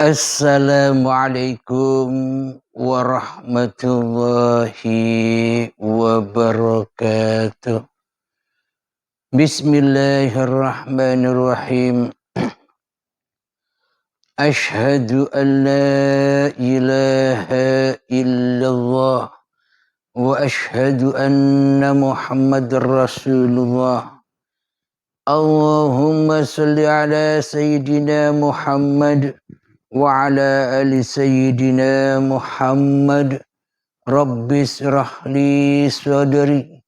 Assalamualaikum warahmatullahi wabarakatuh. Bismillahirrahmanirrahim. Ashhadu an la ilaha illallah wa ashhadu anna Muhammadar Rasulullah. Allahumma salli ala Sayyidina Muhammad wa ala ali Sayyidina Muhammad. Rabbi israh li sadri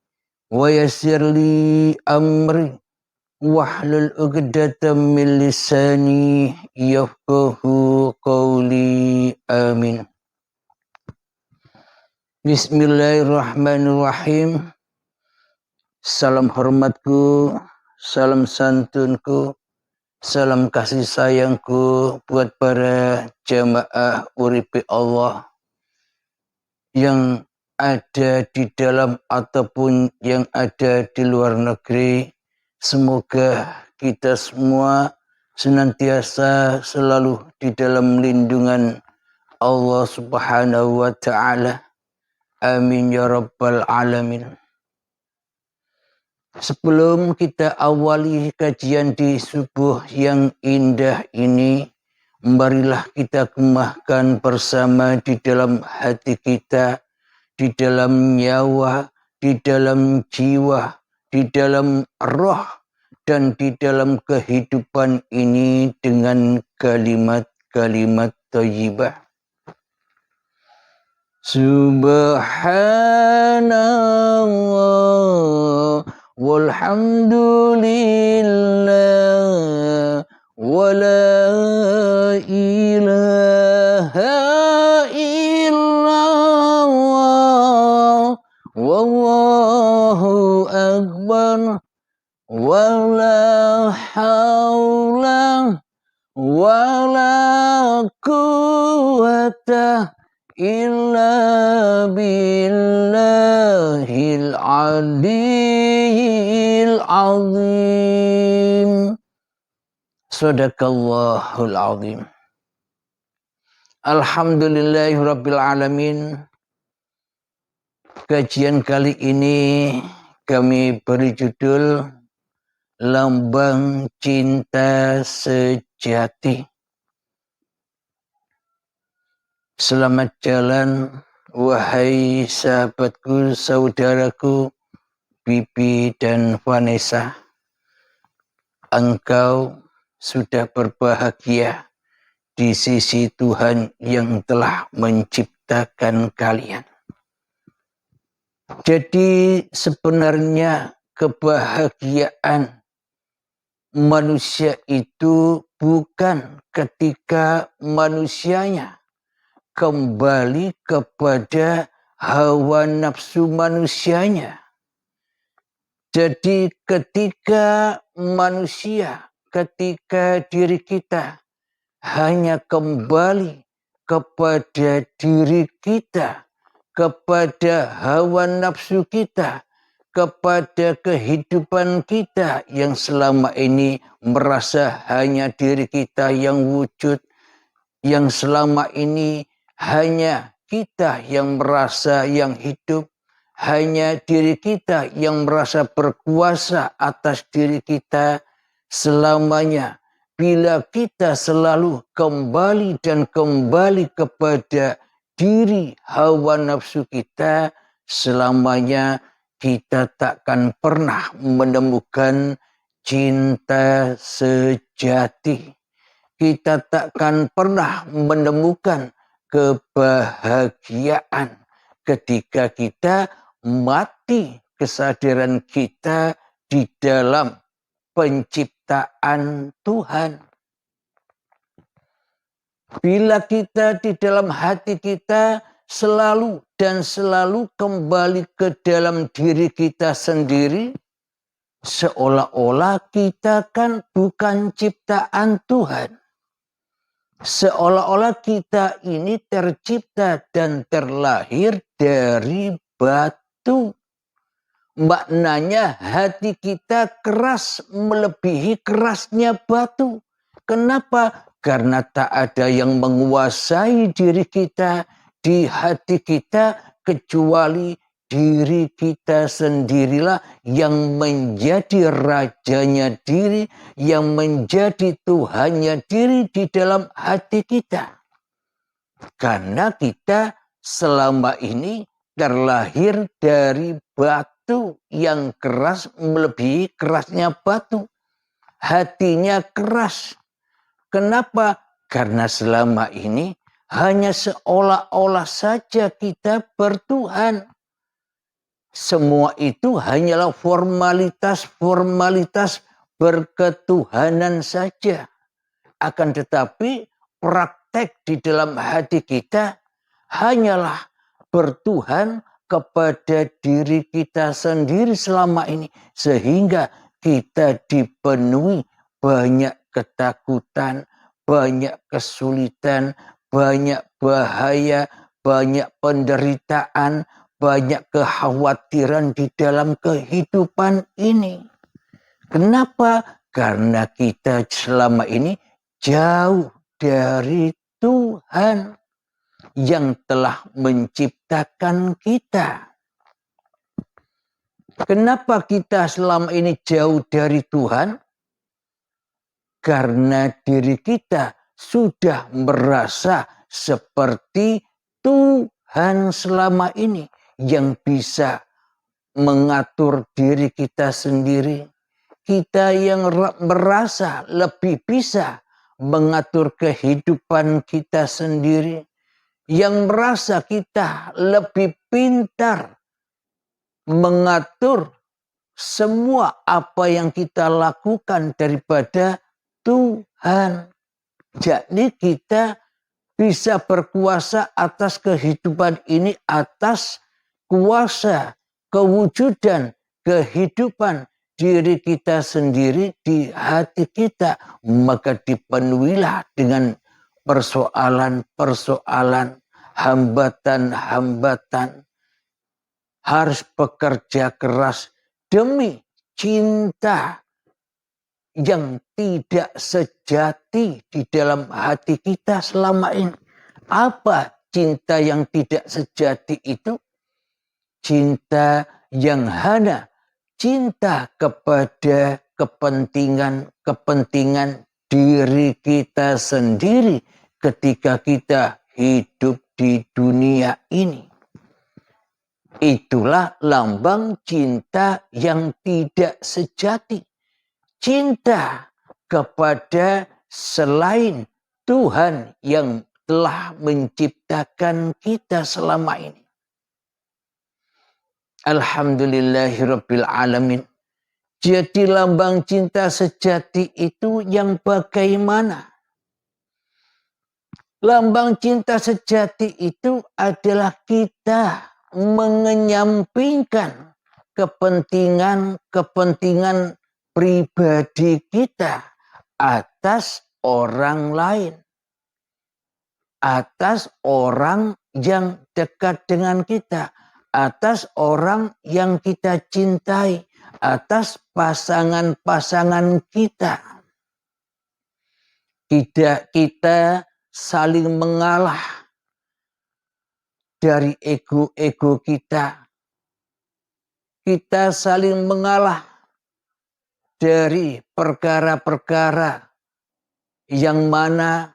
wa yassir li amri wahlul 'uqdatam min lisani yafqahu qawli. Amin. Bismillahirrahmanirrahim. Salam hormatku, salam santunku, salam kasih sayangku buat para jamaah uripi Allah yang ada di dalam ataupun yang ada di luar negeri. Semoga kita semua senantiasa selalu di dalam lindungan Allah Subhanahu wa ta'ala. Amin ya rabbal alamin. Sebelum kita awali kajian di subuh yang indah ini, marilah kita kemahkan bersama di dalam hati kita, di dalam nyawa, di dalam jiwa, di dalam roh, dan di dalam kehidupan ini dengan kalimat-kalimat thayyibah. Subhanallah walhamdulillah wa la ilaha illallah wallahu akbar wa la hawla wa la quwwata illa billahil aliyyil azim. Sadaqallahul azim. Alhamdulillahirabbil alamin. Kajian kali ini kami beri judul Lambang Cinta Sejati. Selamat jalan, wahai sahabatku, saudaraku, Bibi dan Vanessa. Engkau sudah berbahagia di sisi Tuhan yang telah menciptakan kalian. Jadi sebenarnya kebahagiaan manusia itu bukan ketika manusianya kembali kepada hawa nafsu manusianya. Jadi ketika manusia, ketika diri kita hanya kembali kepada diri kita, kepada hawa nafsu kita, kepada kehidupan kita yang selama ini merasa hanya diri kita yang wujud, yang selama ini hanya kita yang merasa yang hidup, hanya diri kita yang merasa berkuasa atas diri kita selamanya. Bila kita selalu kembali dan kembali kepada diri hawa nafsu kita, selamanya kita takkan pernah menemukan cinta sejati. Kita takkan pernah menemukan kebahagiaan ketika kita mati kesadaran kita di dalam penciptaan Tuhan. Bila kita di dalam hati kita selalu dan selalu kembali ke dalam diri kita sendiri, seolah-olah kita kan bukan ciptaan Tuhan. Seolah-olah kita ini tercipta dan terlahir dari batu. Maknanya hati kita keras melebihi kerasnya batu. Kenapa? Karena tak ada yang menguasai diri kita di hati kita kecuali diri kita sendirilah yang menjadi rajanya diri, yang menjadi Tuhannya diri di dalam hati kita. Karena kita selama ini terlahir dari batu yang keras melebihi kerasnya batu. Hatinya keras. Kenapa? Karena selama ini hanya seolah-olah saja kita bertuhan. Semua itu hanyalah formalitas-formalitas berketuhanan saja. Akan tetapi praktek di dalam hati kita hanyalah bertuhan kepada diri kita sendiri selama ini. Sehingga kita dipenuhi banyak ketakutan, banyak kesulitan, banyak bahaya, banyak penderitaan, banyak kekhawatiran di dalam kehidupan ini. Kenapa? Karena kita selama ini jauh dari Tuhan yang telah menciptakan kita. Kenapa kita selama ini jauh dari Tuhan? Karena diri kita sudah merasa seperti Tuhan selama ini yang bisa mengatur diri kita sendiri. Kita yang merasa lebih bisa mengatur kehidupan kita sendiri. Yang merasa kita lebih pintar mengatur semua apa yang kita lakukan daripada Tuhan. Jadi kita bisa berkuasa atas kehidupan ini, atas kuasa kewujudan kehidupan diri kita sendiri di hati kita. Maka dipenuhilah dengan persoalan-persoalan, hambatan-hambatan. Harus bekerja keras demi cinta yang tidak sejati di dalam hati kita selama ini. Apa cinta yang tidak sejati itu? Cinta yang hanya cinta kepada kepentingan diri kita sendiri ketika kita hidup di dunia ini. Itulah lambang cinta yang tidak sejati. Cinta kepada selain Tuhan yang telah menciptakan kita selama ini. Alhamdulillahirabbil alamin. Jadi lambang cinta sejati itu yang bagaimana? Lambang cinta sejati itu adalah kita mengenyampingkan kepentingan pribadi kita atas orang lain, atas orang yang dekat dengan kita, atas orang yang kita cintai, atas pasangan-pasangan kita. Tidak kita saling mengalah dari ego-ego kita. Kita saling mengalah dari perkara-perkara yang mana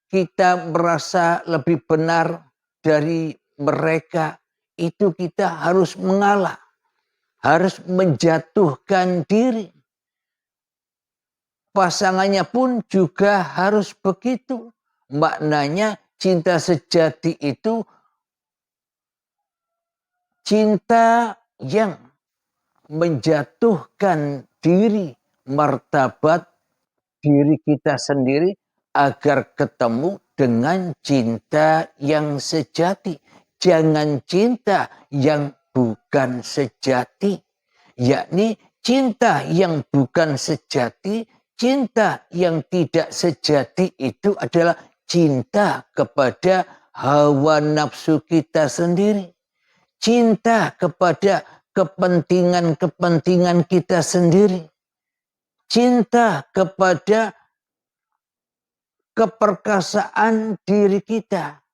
kita merasa lebih benar dari mereka. Itu kita harus mengalah. Harus menjatuhkan diri. Pasangannya pun juga harus begitu. Maknanya cinta sejati itu cinta yang menjatuhkan diri, martabat diri kita sendiri agar ketemu dengan cinta yang sejati. Jangan cinta yang bukan sejati. Yakni cinta yang bukan sejati, cinta yang tidak sejati itu adalah cinta kepada hawa nafsu kita sendiri. Cinta kepada kepentingan-kepentingan kita sendiri. Cinta kepada keperkasaan diri kita.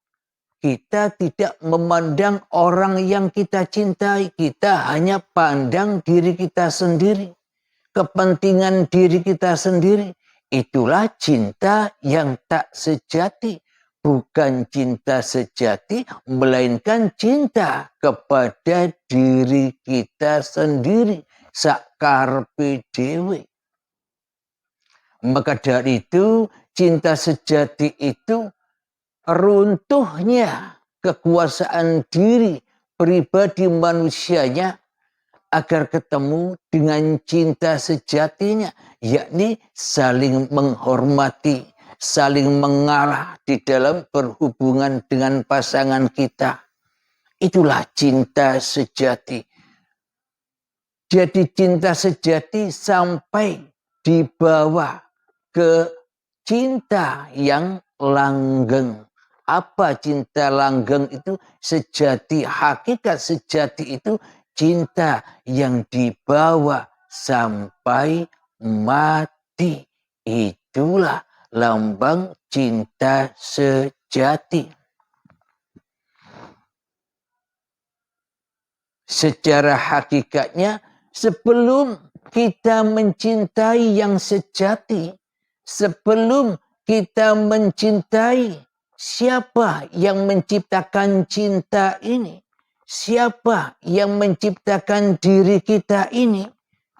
Kita tidak memandang orang yang kita cintai. Kita hanya pandang diri kita sendiri. Kepentingan diri kita sendiri. Itulah cinta yang tak sejati. Bukan cinta sejati, melainkan cinta kepada diri kita sendiri. Sakarpe dewe. Maka dari itu, cinta sejati itu runtuhnya kekuasaan diri pribadi manusianya agar ketemu dengan cinta sejatinya, yakni saling menghormati, saling mengalah di dalam berhubungan dengan pasangan kita. Itulah cinta sejati. Jadi cinta sejati sampai dibawa ke cinta yang langgeng. Apa cinta langgeng itu? Sejati, hakikat sejati itu cinta yang dibawa sampai mati. Itulah lambang cinta sejati. Secara hakikatnya, sebelum kita mencintai yang sejati, sebelum kita mencintai siapa yang menciptakan cinta ini, siapa yang menciptakan diri kita ini,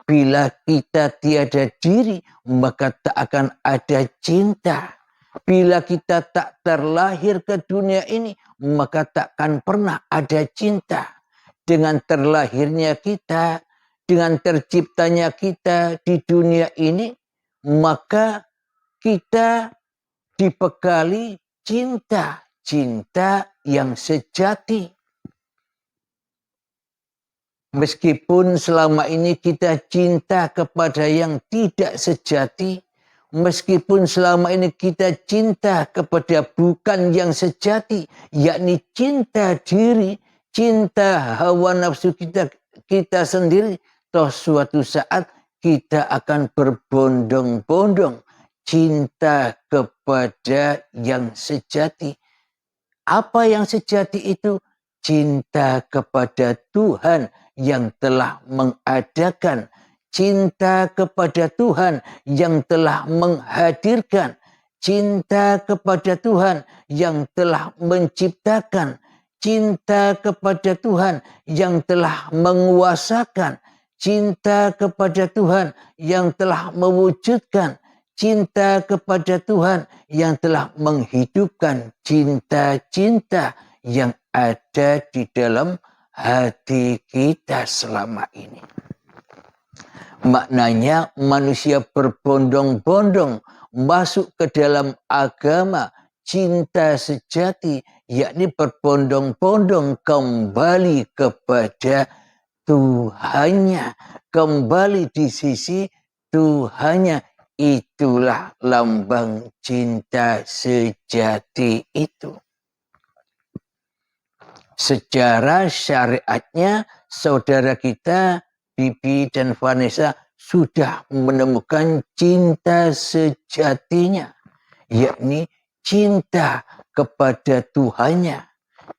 bila kita tiada diri, maka tak akan ada cinta. Bila kita tak terlahir ke dunia ini, maka takkan pernah ada cinta. Dengan terlahirnya kita, dengan terciptanya kita di dunia ini, maka kita dibekali cinta, cinta yang sejati. Meskipun selama ini kita cinta kepada yang tidak sejati, meskipun selama ini kita cinta kepada bukan yang sejati, yakni cinta diri, cinta hawa nafsu kita sendiri, toh suatu saat kita akan berbondong-bondong cinta kepada yang sejati. Apa yang sejati itu? Cinta kepada Tuhan yang telah mengadakan, cinta kepada Tuhan yang telah menghadirkan, cinta kepada Tuhan yang telah menciptakan, cinta kepada Tuhan yang telah menguasakan, cinta kepada Tuhan yang telah mewujudkan, cinta kepada Tuhan yang telah menghidupkan cinta-cinta yang ada di dalam hati kita selama ini. Maknanya manusia berbondong-bondong masuk ke dalam agama cinta sejati, yakni berbondong-bondong kembali kepada Tuhannya, kembali di sisi Tuhannya. Itulah lambang cinta sejati itu. Secara syariatnya, saudara kita Bibi dan Vanessa sudah menemukan cinta sejatinya, yakni cinta kepada Tuhannya.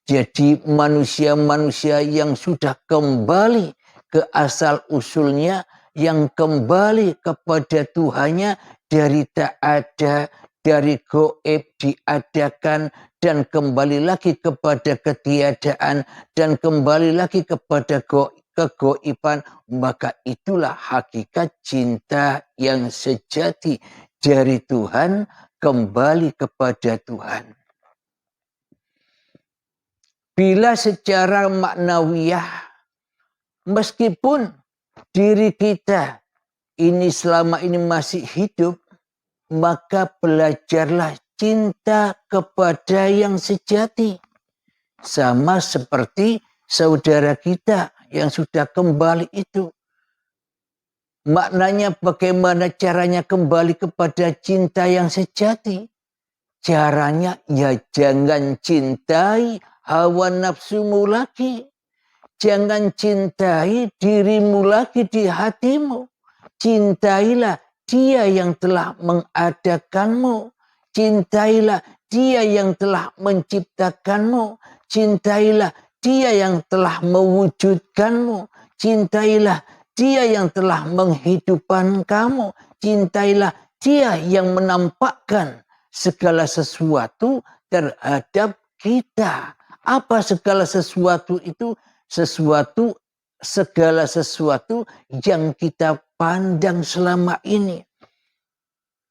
Jadi manusia-manusia yang sudah kembali ke asal usulnya, yang kembali kepada Tuhannya, dari tak ada, dari goib diadakan, dan kembali lagi kepada ketiadaan, dan kembali lagi kepada kegoiban, maka itulah hakikat cinta yang sejati, dari Tuhan kembali kepada Tuhan. Bila secara maknawiyah, meskipun diri kita ini selama ini masih hidup, maka belajarlah cinta kepada yang sejati. Sama seperti saudara kita yang sudah kembali itu. Maknanya bagaimana caranya kembali kepada cinta yang sejati? Caranya ya jangan cintai hawa nafsumu lagi. Jangan cintai dirimu lagi di hatimu. Cintailah Dia yang telah mengadakanmu. Cintailah Dia yang telah menciptakanmu. Cintailah Dia yang telah mewujudkanmu. Cintailah Dia yang telah menghidupkan kamu. Cintailah Dia yang menampakkan segala sesuatu terhadap kita. Apa segala sesuatu itu? Segala sesuatu yang kita pandang selama ini.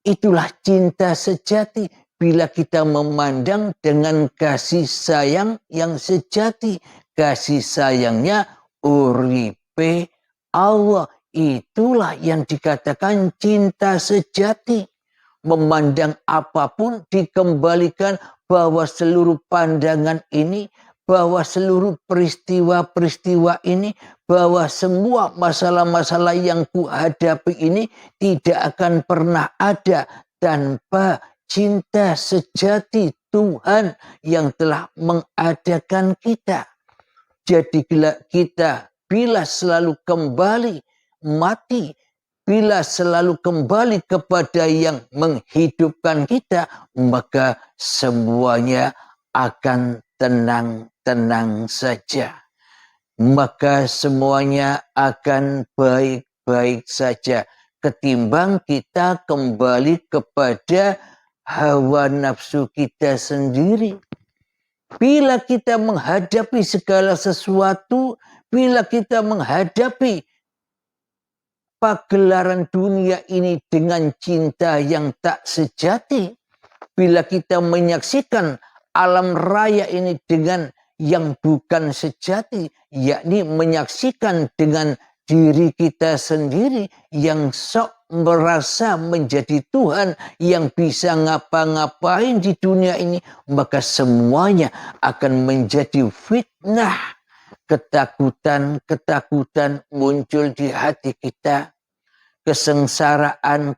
Itulah cinta sejati bila kita memandang dengan kasih sayang yang sejati. Kasih sayangnya uripe Allah. Itulah yang dikatakan cinta sejati. Memandang apapun dikembalikan bahwa seluruh pandangan ini, bahwa seluruh peristiwa-peristiwa ini, bahwa semua masalah-masalah yang kuhadapi ini tidak akan pernah ada tanpa cinta sejati Tuhan yang telah mengadakan kita. Jadi kita bila selalu kembali mati, bila selalu kembali kepada yang menghidupkan kita, maka semuanya akan tenang-tenang saja. Maka semuanya akan baik-baik saja. Ketimbang kita kembali kepada hawa nafsu kita sendiri. Bila kita menghadapi segala sesuatu, bila kita menghadapi pagelaran dunia ini dengan cinta yang tak sejati, bila kita menyaksikan alam raya ini dengan yang bukan sejati, yakni menyaksikan dengan diri kita sendiri yang sok merasa menjadi Tuhan yang bisa ngapa-ngapain di dunia ini, maka semuanya akan menjadi fitnah. Ketakutan muncul di hati kita. Kesengsaraan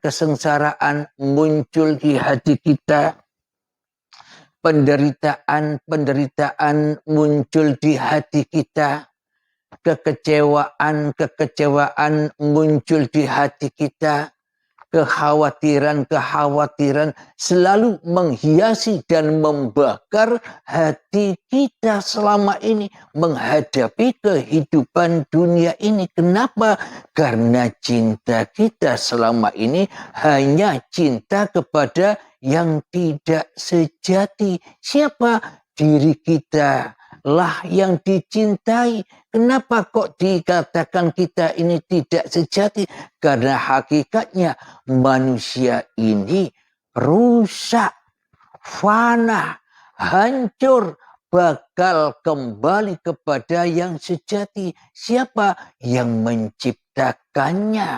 muncul di hati kita. Penderitaan muncul di hati kita. Kekecewaan muncul di hati kita. Kekhawatiran selalu menghiasi dan membakar hati kita selama ini menghadapi kehidupan dunia ini. Kenapa? Karena cinta kita selama ini hanya cinta kepada yang tidak sejati. Siapa? Diri kita lah yang dicintai. Kenapa kok dikatakan kita ini tidak sejati? Karena hakikatnya manusia ini rusak, fana, hancur, bakal kembali kepada yang sejati. Siapa? Yang menciptakannya.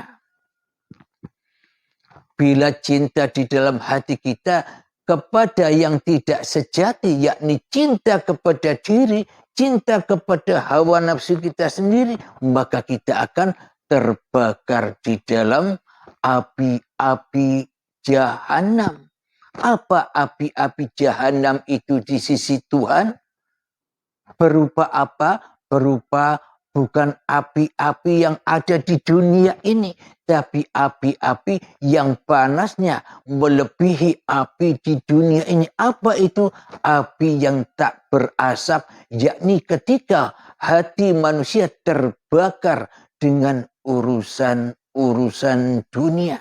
Bila cinta di dalam hati kita kepada yang tidak sejati, yakni cinta kepada diri, cinta kepada hawa nafsu kita sendiri, maka kita akan terbakar di dalam api-api jahanam. Apa api-api jahanam itu di sisi Tuhan? Berupa apa? Berupa bukan api-api yang ada di dunia ini, tapi api-api yang panasnya melebihi api di dunia ini. Apa itu? Api yang tak berasap, yakni ketika hati manusia terbakar dengan urusan dunia.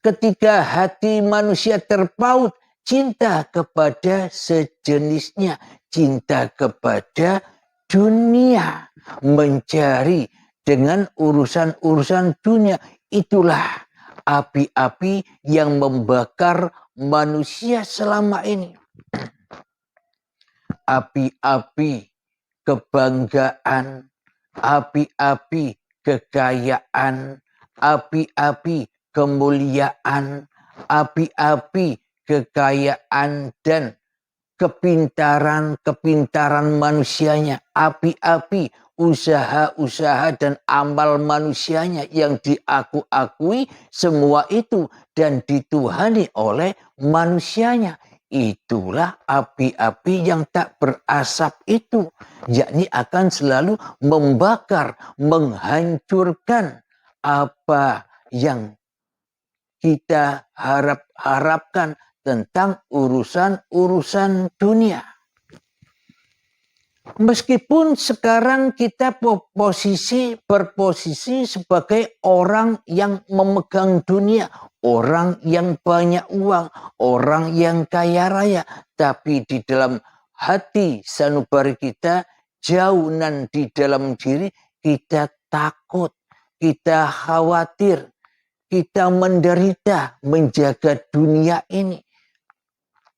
Ketika hati manusia terpaut cinta kepada sejenisnya, cinta kepada dunia, mencari dengan urusan dunia. Itulah api-api yang membakar manusia selama ini. Api-api kebanggaan, api-api kekayaan, api-api kemuliaan, api-api kekayaan dan kepintaran manusianya, api-api usaha-usaha dan amal manusianya yang diakui semua itu dan dituhani oleh manusianya. Itulah api-api yang tak berasap itu, yakni akan selalu membakar, menghancurkan apa yang kita harapkan, tentang urusan-urusan dunia. Meskipun sekarang kita berposisi sebagai orang yang memegang dunia, orang yang banyak uang, orang yang kaya raya, tapi di dalam hati sanubari kita, jauhan di dalam diri, kita takut, kita khawatir, kita menderita menjaga dunia ini.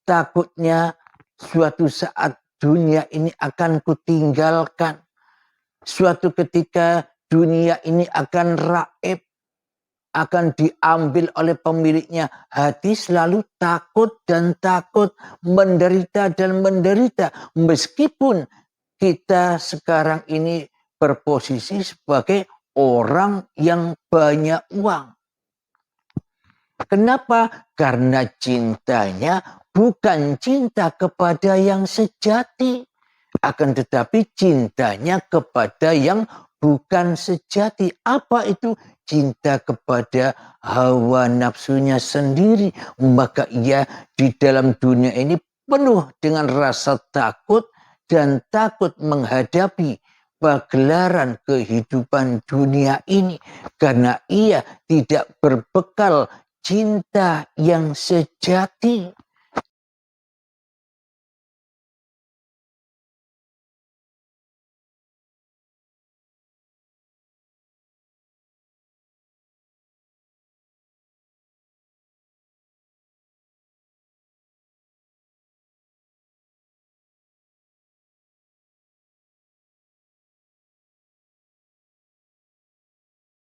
Takutnya suatu saat dunia ini akan kutinggalkan. Suatu ketika dunia ini akan raib, akan diambil oleh pemiliknya. Hati selalu takut dan takut, menderita dan menderita. Meskipun kita sekarang ini berposisi sebagai orang yang banyak uang. Kenapa? Karena cintanya bukan cinta kepada yang sejati, akan tetapi cintanya kepada yang bukan sejati. Apa itu? Cinta kepada hawa nafsunya sendiri. Maka ia di dalam dunia ini penuh dengan rasa takut dan takut menghadapi pagelaran kehidupan dunia ini. Karena ia tidak berbekal cinta yang sejati.